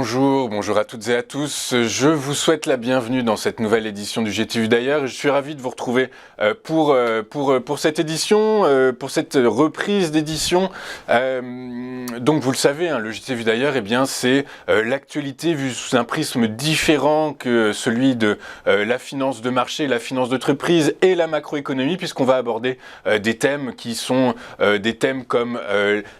Bonjour à toutes et à tous. Je vous souhaite la bienvenue dans cette nouvelle édition du GT Vu d'ailleurs. Je suis ravi de vous retrouver pour cette édition, pour cette reprise d'édition. Donc vous le savez, hein, le GT Vu d'ailleurs, eh bien c'est l'actualité vue sous un prisme différent que celui de la finance de marché, la finance d'entreprise et la macroéconomie, puisqu'on va aborder des thèmes qui sont des thèmes comme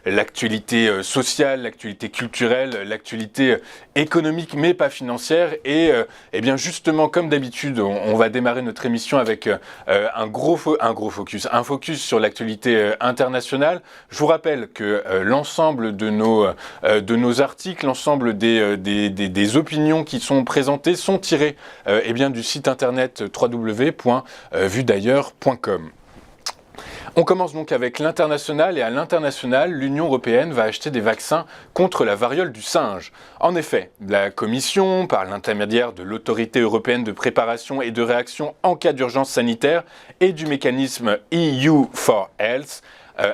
l'actualité sociale, l'actualité culturelle, l'actualité économique mais pas financière et bien justement comme d'habitude on va démarrer notre émission avec un focus sur l'actualité internationale. Je vous rappelle que l'ensemble de nos articles, l'ensemble des opinions qui sont présentées sont tirées du site internet www.vudailleurs.com. On commence donc avec l'international et à l'international, l'Union européenne va acheter des vaccins contre la variole du singe. En effet, la Commission, par l'intermédiaire de l'Autorité européenne de préparation et de réaction en cas d'urgence sanitaire et du mécanisme EU4Health,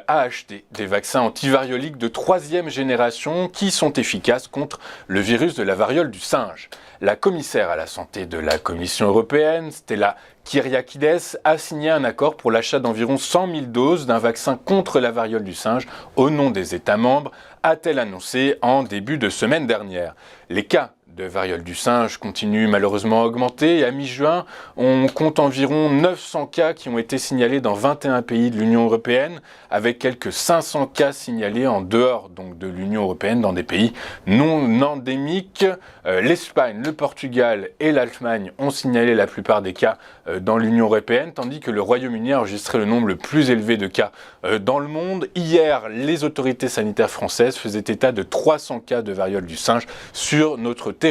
a acheté des vaccins antivarioliques de 3e génération qui sont efficaces contre le virus de la variole du singe. La commissaire à la santé de la Commission européenne, Stella Kyriakides, a signé un accord pour l'achat d'environ 100 000 doses d'un vaccin contre la variole du singe au nom des États membres, a-t-elle annoncé en début de semaine dernière. Les cas de variole du singe continuent malheureusement à augmenter et à mi-juin, on compte environ 900 cas qui ont été signalés dans 21 pays de l'Union européenne, avec quelques 500 cas signalés en dehors donc, de l'Union européenne dans des pays non endémiques. L'Espagne, le Portugal et l'Allemagne ont signalé la plupart des cas dans l'Union européenne, tandis que le Royaume-Uni a enregistré le nombre le plus élevé de cas dans le monde. Hier, les autorités sanitaires françaises faisaient état de 300 cas de variole du singe sur notre territoire.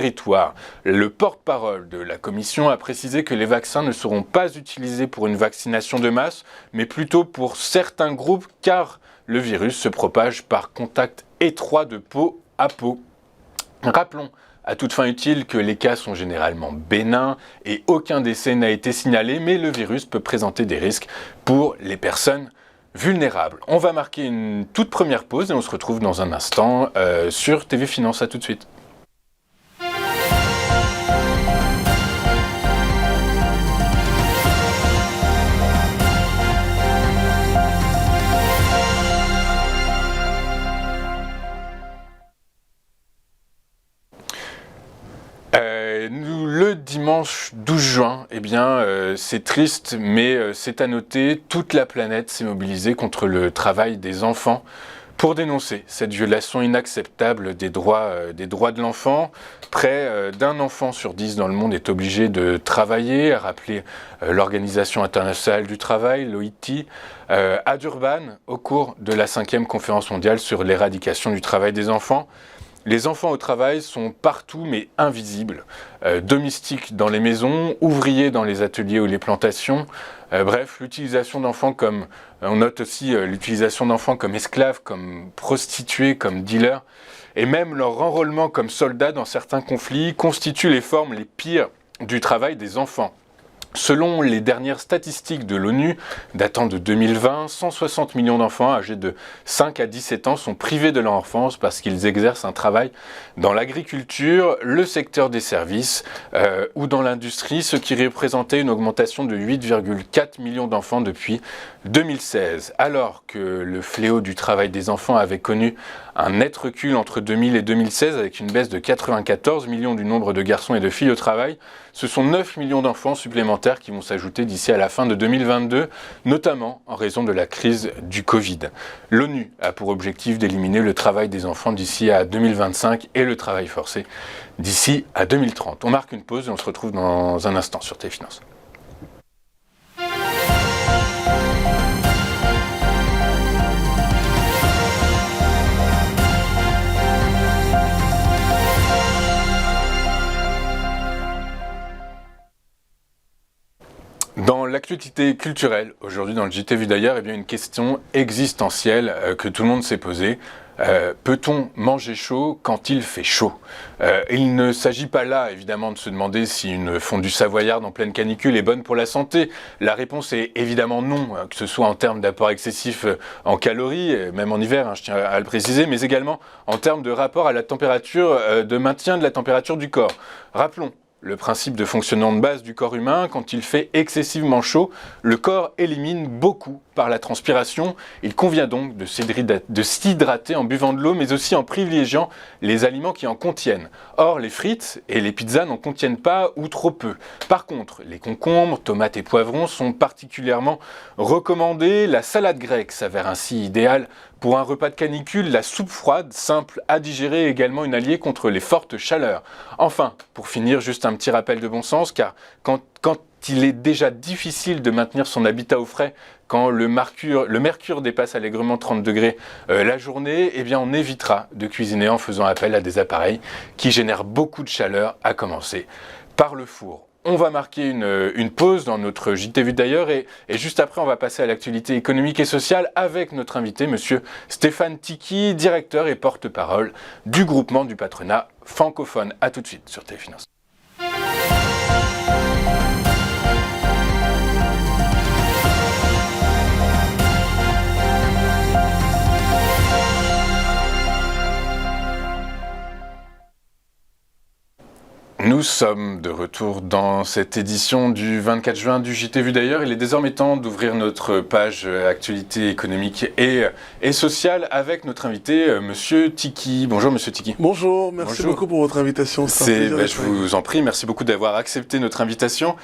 Le porte-parole de la Commission a précisé que les vaccins ne seront pas utilisés pour une vaccination de masse, mais plutôt pour certains groupes, car le virus se propage par contact étroit de peau à peau. Rappelons à toute fin utile que les cas sont généralement bénins et aucun décès n'a été signalé, mais le virus peut présenter des risques pour les personnes vulnérables. On va marquer une toute première pause et on se retrouve dans un instant sur TV Finance. À tout de suite. Le dimanche 12 juin, c'est triste, mais c'est à noter, toute la planète s'est mobilisée contre le travail des enfants pour dénoncer cette violation inacceptable des droits de l'enfant. Près d'un enfant sur 10 dans le monde est obligé de travailler, a rappelé l'Organisation internationale du travail, l'OIT, à Durban, au cours de la 5e conférence mondiale sur l'éradication du travail des enfants. Les enfants au travail sont partout mais invisibles, domestiques dans les maisons, ouvriers dans les ateliers ou les plantations. Bref, l'utilisation d'enfants comme, on note aussi l'utilisation d'enfants comme esclaves, comme prostituées, comme dealers, et même leur enrôlement comme soldats dans certains conflits constituent les formes les pires du travail des enfants. Selon les dernières statistiques de l'ONU, datant de 2020, 160 millions d'enfants âgés de 5 à 17 ans sont privés de leur enfance parce qu'ils exercent un travail dans l'agriculture, le secteur des services ou dans l'industrie, ce qui représentait une augmentation de 8,4 millions d'enfants depuis 2016. Alors que le fléau du travail des enfants avait connu un net recul entre 2000 et 2016 avec une baisse de 94 millions du nombre de garçons et de filles au travail, ce sont 9 millions d'enfants supplémentaires qui vont s'ajouter d'ici à la fin de 2022, notamment en raison de la crise du Covid. L'ONU a pour objectif d'éliminer le travail des enfants d'ici à 2025 et le travail forcé d'ici à 2030. On marque une pause et on se retrouve dans un instant sur TV Finance. Dans l'actualité culturelle, aujourd'hui dans le JT Vu d'ailleurs, une question existentielle que tout le monde s'est posée. Peut-on manger chaud quand il fait chaud ? Il ne s'agit pas là, évidemment, de se demander si une fondue savoyarde en pleine canicule est bonne pour la santé. La réponse est évidemment non, que ce soit en termes d'apport excessif en calories, même en hiver, je tiens à le préciser, mais également en termes de rapport à la température, de maintien de la température du corps. Rappelons le principe de fonctionnement de base du corps humain: quand il fait excessivement chaud, le corps élimine beaucoup par la transpiration. Il convient donc de s'hydrater en buvant de l'eau, mais aussi en privilégiant les aliments qui en contiennent. Or, les frites et les pizzas n'en contiennent pas ou trop peu. Par contre, les concombres, tomates et poivrons sont particulièrement recommandés. La salade grecque s'avère ainsi idéale pour un repas de canicule. La soupe froide, simple à digérer, est également une alliée contre les fortes chaleurs. Enfin, pour finir, juste un petit rappel de bon sens, car quand il est déjà difficile de maintenir son habitat au frais quand le mercure dépasse allègrement 30 degrés la journée, eh bien on évitera de cuisiner en faisant appel à des appareils qui génèrent beaucoup de chaleur, à commencer par le four. On va marquer une pause dans notre JT Vu d'ailleurs et juste après on va passer à l'actualité économique et sociale avec notre invité, monsieur Stéphane Tichy, directeur et porte-parole du groupement du patronat francophone. A tout de suite sur Téléfinance. Nous sommes de retour dans cette édition du 24 juin du JT Vu d'ailleurs. Il est désormais temps d'ouvrir notre page actualité économique et sociale avec notre invité, monsieur Tichy. Bonjour monsieur Tichy. Bonjour, merci beaucoup pour votre invitation. Je vous en prie, merci beaucoup d'avoir accepté notre invitation.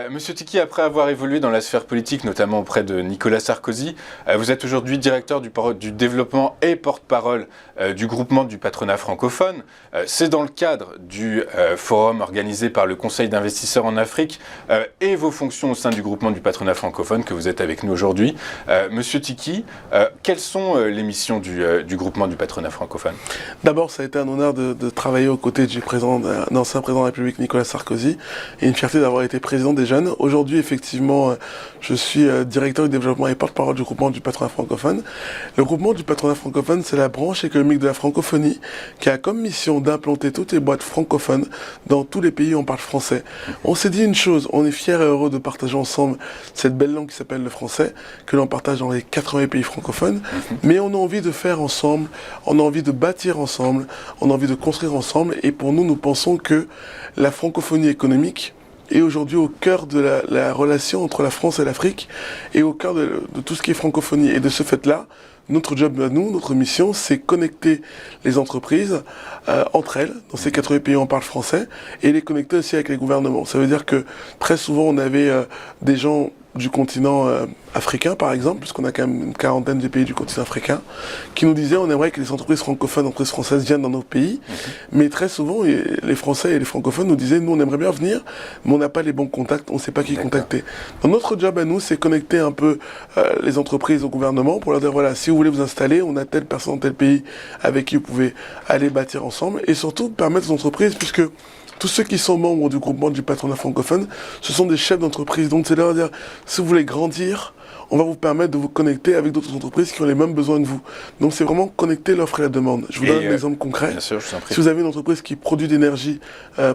Monsieur Tichy, après avoir évolué dans la sphère politique, notamment auprès de Nicolas Sarkozy, vous êtes aujourd'hui directeur du développement et porte-parole du groupement du patronat francophone. C'est dans le cadre du forum organisé par le Conseil d'investisseurs en Afrique et vos fonctions au sein du groupement du patronat francophone que vous êtes avec nous aujourd'hui. Monsieur Tichy, quelles sont les missions du groupement du patronat francophone ? D'abord, ça a été un honneur de travailler aux côtés du ancien président de la République Nicolas Sarkozy et une fierté d'avoir été président des jeunes. Aujourd'hui, effectivement, je suis directeur du développement et porte-parole du groupement du patronat francophone. Le groupement du patronat francophone, c'est la branche économique de la francophonie qui a comme mission d'implanter toutes les boîtes francophones dans tous les pays où on parle français. On s'est dit une chose, on est fiers et heureux de partager ensemble cette belle langue qui s'appelle le français, que l'on partage dans les 80 pays francophones, mais on a envie de faire ensemble, on a envie de bâtir ensemble, on a envie de construire ensemble, et pour nous, nous pensons que la francophonie économique est aujourd'hui au cœur de la relation entre la France et l'Afrique, et au cœur de tout ce qui est francophonie. Et de ce fait-là, notre job à nous, notre mission, c'est connecter les entreprises entre elles, dans ces 80 pays où on parle français, et les connecter aussi avec les gouvernements. Ça veut dire que très souvent, on avait des gens du continent africain, par exemple, puisqu'on a quand même une quarantaine de pays du continent africain, qui nous disaient on aimerait que les entreprises francophones, entreprises françaises viennent dans nos pays, mais très souvent, les Français et les francophones nous disaient nous on aimerait bien venir, mais on n'a pas les bons contacts, on ne sait pas qui contacter. Donc notre job à nous, c'est connecter un peu les entreprises au gouvernement pour leur dire voilà, si vous voulez vous installer, on a telle personne dans tel pays avec qui vous pouvez aller bâtir ensemble, et surtout permettre aux entreprises, puisque tous ceux qui sont membres du groupement du patronat francophone, ce sont des chefs d'entreprise. Donc c'est leur dire, si vous voulez grandir, on va vous permettre de vous connecter avec d'autres entreprises qui ont les mêmes besoins que vous. Donc c'est vraiment connecter l'offre et la demande. Je vous donne un exemple concret. Bien sûr, je vous en prie. Si vous avez une entreprise qui produit d'énergie,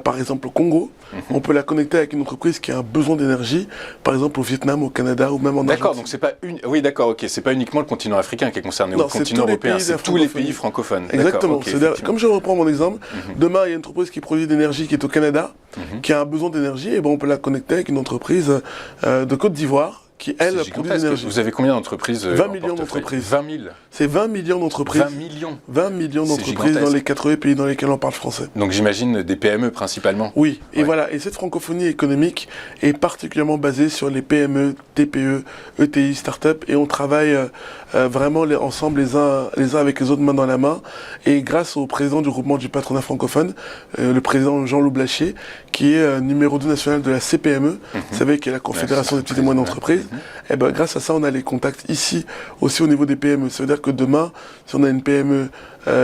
par exemple au Congo, on peut la connecter avec une entreprise qui a un besoin d'énergie, par exemple au Vietnam, au Canada ou même en Argentine. D'accord, donc c'est pas oui, d'accord, ok, c'est pas uniquement le continent africain qui est concerné, ou le continent européen, c'est tous les pays francophones. Exactement. Okay, comme je reprends mon exemple, demain il y a une entreprise qui produit d'énergie qui est au Canada, qui a un besoin d'énergie, et ben on peut la connecter avec une entreprise de Côte d'Ivoire qui, elle, produit de l'énergie. Vous avez combien d'entreprises 20 millions d'entreprises. 20 000. C'est 20 millions d'entreprises. 20 millions 20 millions d'entreprises dans les 80 pays dans lesquels on parle français. Donc j'imagine des PME principalement. Oui, et voilà. Et cette francophonie économique est particulièrement basée sur les PME, TPE, ETI, start-up, et on travaille vraiment ensemble les uns avec les autres, main dans la main. Et grâce au président du groupement du patronat francophone, le président Jean-Loup Blachier, qui est numéro 2 national de la CPME, vous savez, qui est la Confédération des petites et moyennes entreprises, et ben grâce à ça, on a les contacts ici aussi au niveau des PME. Ça veut dire que demain, si on a une PME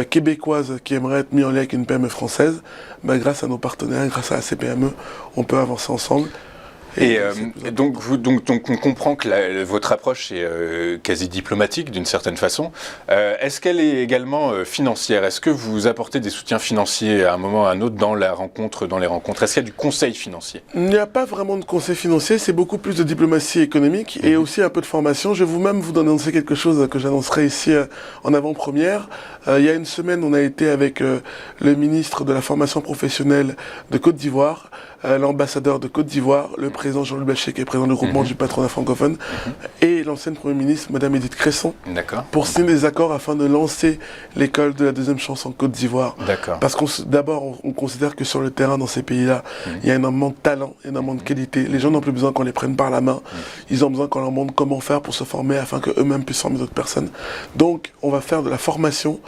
québécoise qui aimerait être mise en lien avec une PME française, ben grâce à nos partenaires, grâce à la CPME, on peut avancer ensemble Et donc on comprend que votre approche est quasi diplomatique d'une certaine façon. Est-ce qu'elle est également financière? Est-ce que vous apportez des soutiens financiers à un moment ou à un autre dans les rencontres? Est-ce qu'il y a du conseil financier? Il n'y a pas vraiment de conseil financier, c'est beaucoup plus de diplomatie économique et aussi un peu de formation. Je vais vous annoncer quelque chose que j'annoncerai ici en avant-première. Il y a une semaine, on a été avec le ministre de la formation professionnelle de Côte d'Ivoire, l'ambassadeur de Côte d'Ivoire, le président Jean-Louis Bachet, qui est président du groupement du patronat francophone, et l'ancienne Premier ministre, Madame Edith Cresson, pour signer des accords afin de lancer l'école de la deuxième chance en Côte d'Ivoire. Parce d'abord, on considère que sur le terrain, dans ces pays-là, il y a énormément de talent, énormément de qualité. Les gens n'ont plus besoin qu'on les prenne par la main. Ils ont besoin qu'on leur montre comment faire pour se former afin qu'eux-mêmes puissent former d'autres personnes. Donc, on va faire de la formation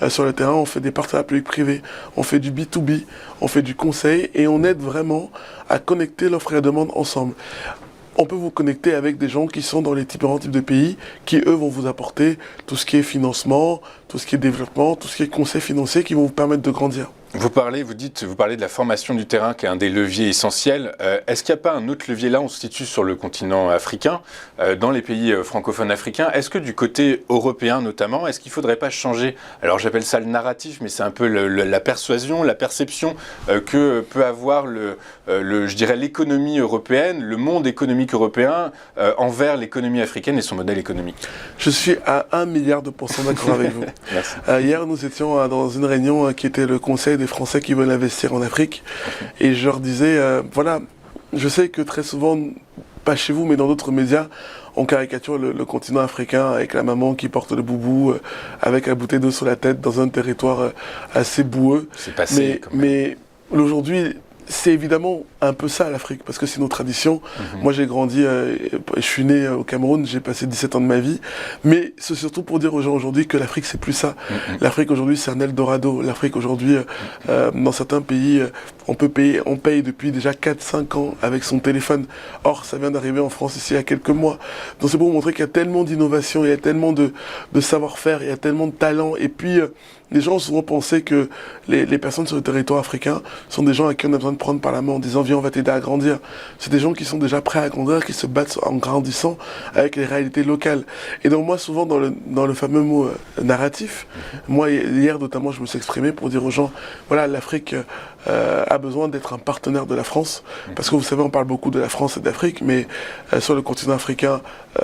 sur le terrain. On fait des partenariats publics-privés, on fait du B2B, on fait du conseil et on aide vraiment à connecter l'offre et la demande ensemble. On peut vous connecter avec des gens qui sont dans les différents types de pays, qui eux vont vous apporter tout ce qui est financement, tout ce qui est développement, tout ce qui est conseil financier qui vont vous permettre de grandir. Vous parlez de la formation du terrain qui est un des leviers essentiels. Est-ce qu'il n'y a pas un autre levier là? On se situe sur le continent africain, dans les pays francophones africains. Est-ce que du côté européen notamment, est-ce qu'il ne faudrait pas changer? Alors j'appelle ça le narratif, mais c'est un peu la persuasion, la perception que peut avoir je dirais l'économie européenne, le monde économique européen envers l'économie africaine et son modèle économique. Je suis à 1 milliard de % d'accord avec vous. Merci. Hier, nous étions dans une réunion qui était le Conseil des Français qui veulent investir en Afrique. Et je leur disais, voilà, je sais que très souvent, pas chez vous, mais dans d'autres médias, on caricature le continent africain avec la maman qui porte le boubou, avec la bouteille d'eau sur la tête, dans un territoire assez boueux. C'est passé. Mais aujourd'hui, c'est évidemment un peu ça l'Afrique, parce que c'est nos traditions. Moi j'ai grandi, je suis né au Cameroun, j'ai passé 17 ans de ma vie, mais c'est surtout pour dire aux gens aujourd'hui que l'Afrique c'est plus ça. L'Afrique aujourd'hui c'est un Eldorado. L'Afrique aujourd'hui, dans certains pays, on paye depuis déjà 4-5 ans avec son téléphone. Or ça vient d'arriver en France ici il y a quelques mois. Donc c'est pour vous montrer qu'il y a tellement d'innovation, il y a tellement de savoir-faire, il y a tellement de talent, et puis les gens ont souvent pensé que les personnes sur le territoire africain sont des gens à qui on a besoin de prendre par la main en disant viens on va t'aider à grandir. C'est des gens qui sont déjà prêts à grandir, qui se battent en grandissant avec les réalités locales. Et donc moi souvent dans le fameux mot narratif, moi hier notamment je me suis exprimé pour dire aux gens voilà l'Afrique a besoin d'être un partenaire de la France, parce que vous savez on parle beaucoup de la France et d'Afrique, mais sur le continent africain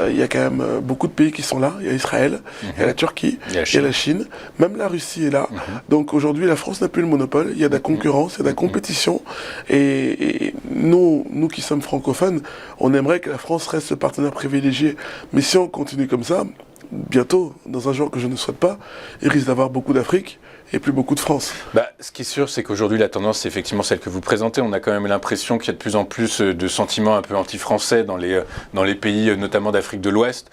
il y a quand même beaucoup de pays qui sont là. Il y a Israël, il y a la Turquie, il y a la Chine, même la Russie est là. Donc aujourd'hui la France n'a plus le monopole, il y a de la concurrence, il y a de la compétition, et nous qui sommes francophones, on aimerait que la France reste le partenaire privilégié. Mais si on continue comme ça, bientôt, dans un jour que je ne souhaite pas, il risque d'avoir beaucoup d'Afrique et plus beaucoup de France. Ce qui est sûr, c'est qu'aujourd'hui, la tendance, c'est effectivement celle que vous présentez. On a quand même l'impression qu'il y a de plus en plus de sentiments un peu anti-français dans les pays, notamment d'Afrique de l'Ouest.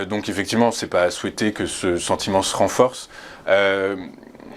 Donc effectivement, c'est pas à souhaiter que ce sentiment se renforce.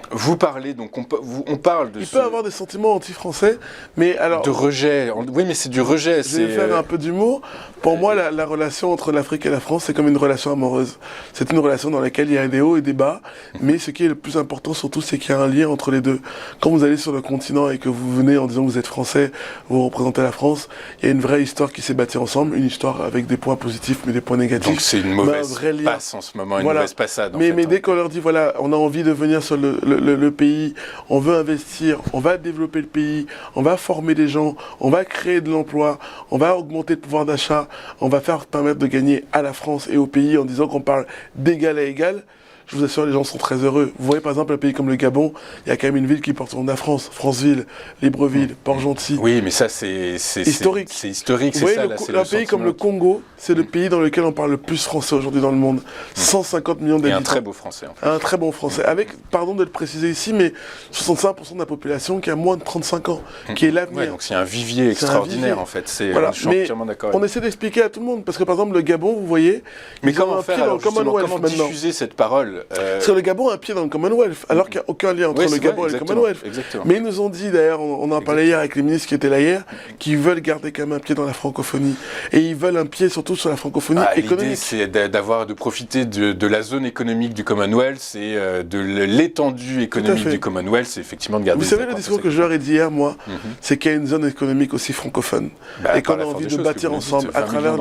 Vous parlez, donc on parle de... Il peut avoir des sentiments anti-français, mais alors... De rejet, oui mais c'est du rejet. Je vais faire un peu d'humour. Pour moi, la relation entre l'Afrique et la France, c'est comme une relation amoureuse. C'est une relation dans laquelle il y a des hauts et des bas, mais ce qui est le plus important surtout, c'est qu'il y a un lien entre les deux. Quand vous allez sur le continent et que vous venez en disant que vous êtes français, vous représentez la France, il y a une vraie histoire qui s'est bâtie ensemble, une histoire avec des points positifs mais des points négatifs. Donc c'est une mauvaise passe en ce moment, une mauvaise passade. Mais dès qu'on leur dit, voilà, on a envie de venir sur le pays, on veut investir, on va développer le pays, on va former des gens, on va créer de l'emploi, on va augmenter le pouvoir d'achat, on va permettre de gagner à la France et au pays en disant qu'on parle d'égal à égal. Je vous assure, les gens sont très heureux. Vous voyez par exemple un pays comme le Gabon, il y a quand même une ville qui porte son nom de la France, Franceville, Libreville, Port-Gentil. Oui, mais ça c'est historique. C'est historique, c'est ça. Un pays comme le Congo, c'est le pays dans lequel on parle le plus français aujourd'hui dans le monde. 150 millions d'habitants. Et un très beau français. En fait. Un très bon français. Avec, pardon de le préciser ici, mais 65% de la population qui a moins de 35 ans, qui est l'avenir. Ouais, donc c'est un vivier extraordinaire en fait. Voilà. Je suis entièrement d'accord. On essaie d'expliquer à tout le monde, parce que par exemple le Gabon, vous voyez, mais comment faire comment diffuser cette parole seul. Parce que le Gabon a un pied dans le Commonwealth, alors qu'il n'y a aucun lien entre le Gabon et le Commonwealth. Exactement. Mais ils nous ont dit, d'ailleurs, on en parlait hier avec les ministres qui étaient là hier, qu'ils veulent garder quand même un pied dans la francophonie. Et ils veulent un pied surtout sur la francophonie économique. L'idée, c'est de profiter de la zone économique du Commonwealth et de l'étendue économique du Commonwealth, c'est effectivement de garder. Vous savez, le discours que je leur ai dit hier, moi, c'est qu'il y a une zone économique aussi francophone. Et qu'on a envie de bâtir ensemble à travers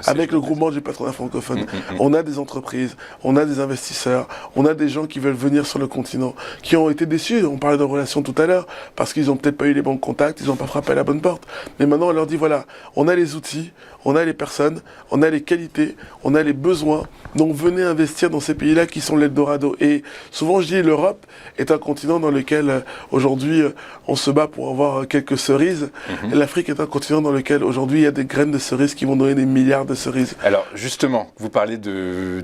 avec le groupement du patronat francophone. On a des entreprises, on a des investisseurs, on a des gens qui veulent venir sur le continent, qui ont été déçus. On parlait de relations tout à l'heure, parce qu'ils n'ont peut-être pas eu les bons contacts, ils n'ont pas frappé à la bonne porte. Mais maintenant, on leur dit, voilà, on a les outils, on a les personnes, on a les qualités, on a les besoins. Donc venez investir dans ces pays-là qui sont l'Eldorado. Et souvent, je dis, l'Europe est un continent dans lequel, aujourd'hui, on se bat pour avoir quelques cerises. L'Afrique est un continent dans lequel, aujourd'hui, il y a des graines de cerises qui vont donner des milliards de cerises. Alors, justement, vous parlez de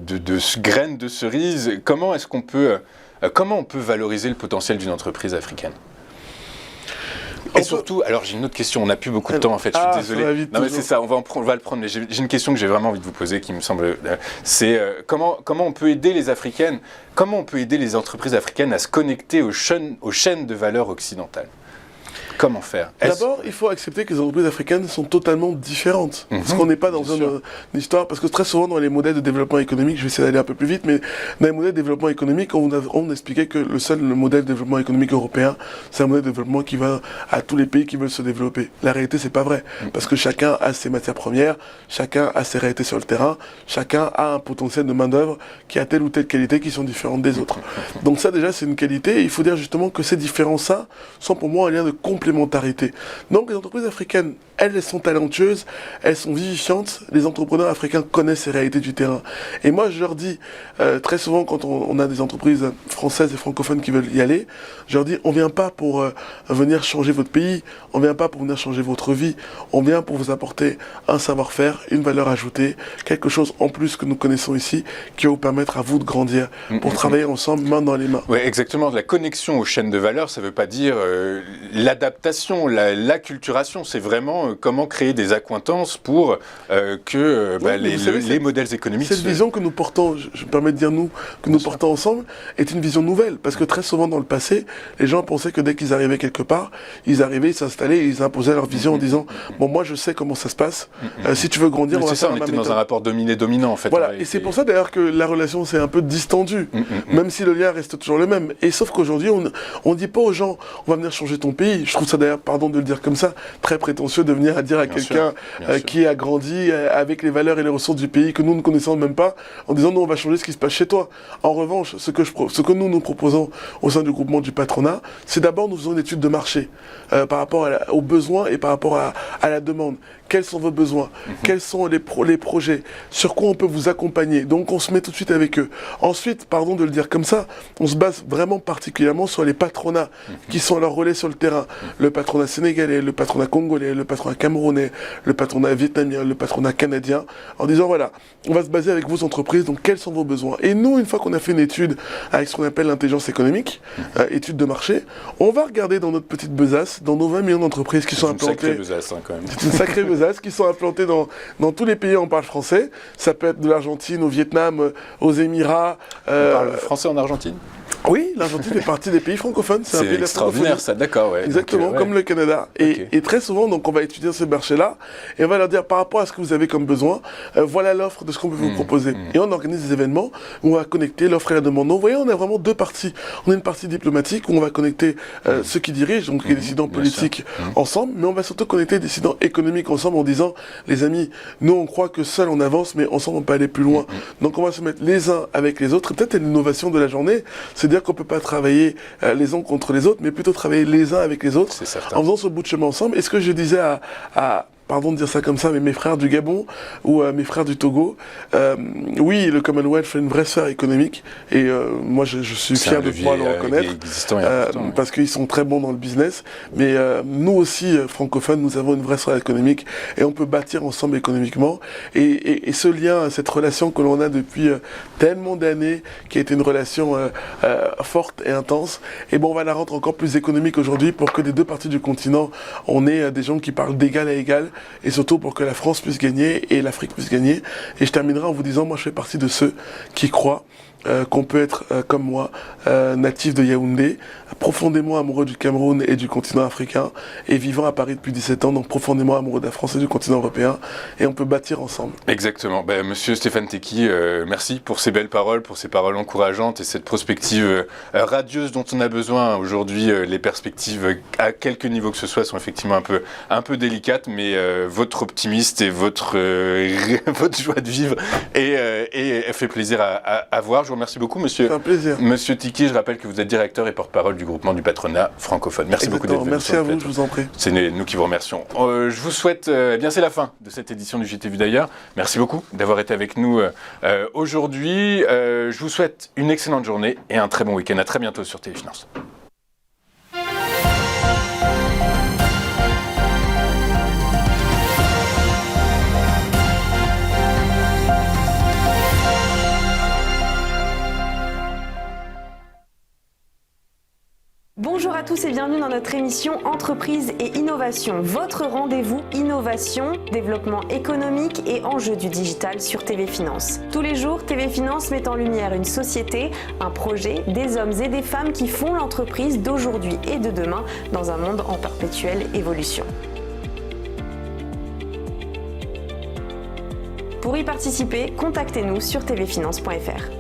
graines de cerises. Comment on peut valoriser le potentiel d'une entreprise africaine ? Et surtout, alors j'ai une autre question, on n'a plus beaucoup de temps en fait, je suis désolé. Non mais c'est ça, on va le prendre, mais j'ai une question que j'ai vraiment envie de vous poser qui me semble, c'est comment on peut aider les Africaines, comment on peut aider les entreprises africaines à se connecter aux chaînes de valeur occidentales ? Comment faire ? D'abord, il faut accepter que les entreprises africaines sont totalement différentes. Parce qu'on n'est pas dans une histoire... Parce que très souvent, dans les modèles de développement économique, je vais essayer d'aller un peu plus vite, mais dans les modèles de développement économique, on expliquait que le modèle de développement économique européen, c'est un modèle de développement qui va à tous les pays qui veulent se développer. La réalité, c'est pas vrai. Parce que chacun a ses matières premières, chacun a ses réalités sur le terrain, chacun a un potentiel de main-d'œuvre qui a telle ou telle qualité qui sont différentes des autres. Donc ça, déjà, c'est une qualité. Et il faut dire justement que ces différences-là sont pour moi un lien de complémentarité. Donc les entreprises africaines, elles sont talentueuses, elles sont vivifiantes, les entrepreneurs africains connaissent ces réalités du terrain. Et moi je leur dis, très souvent quand on a des entreprises françaises et francophones qui veulent y aller, je leur dis, on vient pas pour venir changer votre pays, on vient pas pour venir changer votre vie, on vient pour vous apporter un savoir-faire, une valeur ajoutée, quelque chose en plus que nous connaissons ici, qui va vous permettre à vous de grandir, pour travailler ensemble, main dans les mains. Oui, exactement. La connexion aux chaînes de valeur, ça ne veut pas dire l'adaptation, l'acculturation, c'est vraiment comment créer des accointances pour que les modèles économiques... Cette vision que nous portons, je me permets de dire nous, que nous portons ensemble, est une vision nouvelle. Parce que très souvent dans le passé, les gens pensaient que dès qu'ils arrivaient quelque part, ils arrivaient, ils s'installaient, ils imposaient leur vision en disant « Bon, moi je sais comment ça se passe, si tu veux grandir, on va faire ma méthode. » On était dans un rapport dominé-dominant en fait. Voilà, et c'est pour ça d'ailleurs que la relation s'est un peu distendue, même si le lien reste toujours le même. Et sauf qu'aujourd'hui, on ne dit pas aux gens « On va venir changer ton pays ». Je trouve ça d'ailleurs, pardon de le dire comme ça, très prétentieux de venir à dire à quelqu'un qui a grandi avec les valeurs et les ressources du pays que nous ne connaissons même pas, en disant non, on va changer ce qui se passe chez toi. En revanche, ce que nous proposons au sein du groupement du patronat, c'est d'abord nous faisons une étude de marché par rapport aux besoins et par rapport à la demande. Quels sont vos besoins? Quels sont les projets? Sur quoi on peut vous accompagner? Donc on se met tout de suite avec eux. Ensuite, pardon de le dire comme ça, on se base vraiment particulièrement sur les patronats qui sont leurs relais sur le terrain. Le patronat sénégalais, le patronat congolais, le patronat camerounais, le patronat vietnamien, le patronat canadien, en disant voilà, on va se baser avec vos entreprises, donc quels sont vos besoins? Et nous, une fois qu'on a fait une étude avec ce qu'on appelle l'intelligence économique, étude de marché, on va regarder dans notre petite besace, dans nos 20 millions d'entreprises qui sont implantées. C'est une sacrée besace quand même. C'est une sacrée besace qui sont implantées dans tous les pays où on parle français. Ça peut être de l'Argentine au Vietnam, aux Émirats. On parle français en Argentine? Oui, l'Argentine fait partie des pays francophones. C'est un pays extraordinaire, ça, d'accord, ouais. Exactement, donc, comme le Canada. Et très souvent, donc, on va étudier ce marché-là et on va leur dire par rapport à ce que vous avez comme besoin, voilà l'offre de ce qu'on peut vous proposer. Et on organise des événements où on va connecter l'offre et la demande. Donc, vous voyez, on a vraiment deux parties. On a une partie diplomatique où on va connecter ceux qui dirigent, donc les décidants politiques ensemble, mais on va surtout connecter les décidants économiques ensemble en disant, les amis, nous on croit que seul on avance, mais ensemble on peut aller plus loin. Donc on va se mettre les uns avec les autres. Et peut-être l'innovation de la journée, c'est-à-dire qu'on ne peut pas travailler les uns contre les autres, mais plutôt travailler les uns avec les autres en faisant ce bout de chemin ensemble. Et ce que je disais pardon de dire ça comme ça, mais mes frères du Gabon ou mes frères du Togo, oui, le Commonwealth fait une vraie sphère économique et moi je suis fier de pouvoir le reconnaître parce qu'ils sont très bons dans le business, mais nous aussi, francophones, nous avons une vraie sphère économique et on peut bâtir ensemble économiquement et ce lien, cette relation que l'on a depuis tellement d'années, qui a été une relation forte et intense, et bon, on va la rendre encore plus économique aujourd'hui pour que des deux parties du continent, on ait des gens qui parlent d'égal à égal, et surtout pour que la France puisse gagner et l'Afrique puisse gagner. Et je terminerai en vous disant, moi je fais partie de ceux qui croient qu'on peut être, comme moi, natif de Yaoundé, profondément amoureux du Cameroun et du continent africain, et vivant à Paris depuis 17 ans, donc profondément amoureux de la France et du continent européen, et on peut bâtir ensemble. Exactement. Monsieur Stéphane Tecky, merci pour ces belles paroles, pour ces paroles encourageantes et cette prospective radieuse dont on a besoin. Aujourd'hui, les perspectives, à quelque niveau que ce soit, sont effectivement un peu délicates, mais votre optimisme et votre joie de vivre et fait plaisir à voir. Je vous remercie beaucoup, monsieur. C'est un plaisir. Monsieur Tecky, je rappelle que vous êtes directeur et porte-parole du groupement du patronat francophone. Merci beaucoup d'être venu. Merci à vous, je vous en prie. C'est nous qui vous remercions. Je vous souhaite, c'est la fin de cette édition du JT Vu d'ailleurs. Merci beaucoup d'avoir été avec nous aujourd'hui. Je vous souhaite une excellente journée et un très bon week-end. À très bientôt sur Téléfinance. Bonjour à tous et bienvenue dans notre émission Entreprise et Innovation, votre rendez-vous innovation, développement économique et enjeux du digital sur TV Finance. Tous les jours, TV Finance met en lumière une société, un projet, des hommes et des femmes qui font l'entreprise d'aujourd'hui et de demain dans un monde en perpétuelle évolution. Pour y participer, contactez-nous sur tvfinance.fr.